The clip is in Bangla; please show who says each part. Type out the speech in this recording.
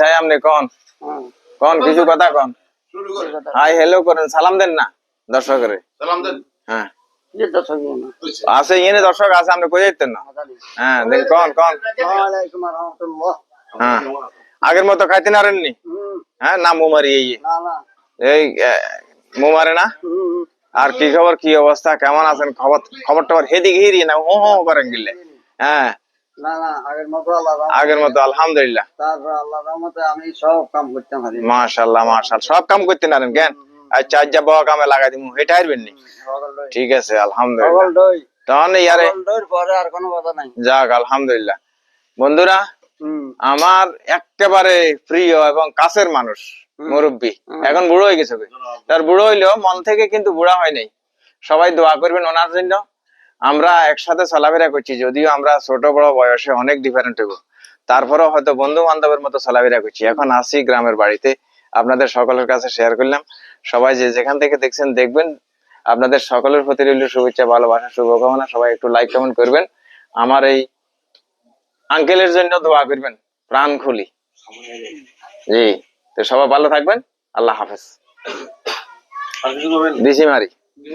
Speaker 1: চাই আপনি কোন কোন কিছু কথা কোন হাই হ্যালো করেন সালাম দেন না দর্শকের
Speaker 2: সালাম দেন
Speaker 1: হ্যাঁ আছে এনে দর্শক আছে আপনি কই যাইতেন না হ্যাঁ দেন কোন কোন
Speaker 3: ওয়ালাইকুম রাহমাতুল্লাহ
Speaker 1: হ্যাঁ আগের মতো খাইতে নারেননি হ্যাঁ না মুমারি
Speaker 3: না না
Speaker 1: এই মুমারে না আর কি খবর কি অবস্থা কেমন আছেন খবর খবর টবর হেদিকে হিরি না হো হো করেন গিলে হ্যাঁ
Speaker 3: না না
Speaker 1: আগের মতো আলহামদুলিল্লাহ
Speaker 3: তারপর আল্লাহর রহমতে আমি সব কাম করতে পারি
Speaker 1: মাশাআল্লাহ মাশাআল্লাহ সব কাম করতে নারেন কেন আচ্ছা আজ যা বড় কামে লাগাই দিমু এটা হারবেন নি ঠিক আছে আলহামদুলিল্লাহ তাহলে ইয়ারে
Speaker 3: পরে আর কোনো কথা নাই
Speaker 1: যাক আলহামদুলিল্লাহ বন্ধুরা আমার একেবারে প্রিয় এবং কাছের মানুষ মুরব্বী এখন বুড়ো হয়ে গেছে তার বুড়ো হইলেও মন থেকে কিন্তু বুড়া হয় নাই সবাই দোয়া করবেন ওনার জন্য আমরা একসাথে চলাফেরা করছি যদিও আমরা ছোট বড় বয়সে অনেক ডিফারেন্ট হইব তারপরেও হয়তো বন্ধু বান্ধবের মতো চলাফেরা করছি এখন আসি গ্রামের বাড়িতে আপনাদের সকলের কাছে শেয়ার করলাম সবাই যে যেখান থেকে দেখছেন দেখবেন আপনাদের সকলের প্রতি রইল শুভেচ্ছা ভালোবাসা শুভকামনা সবাই একটু লাইক কমেন্ট করবেন আমার এই আঙ্কেলের জন্য দোয়া করবেন প্রাণ খুলি জি তো সবাই ভালো থাকবেন আল্লাহ হাফেজ দিশি মারি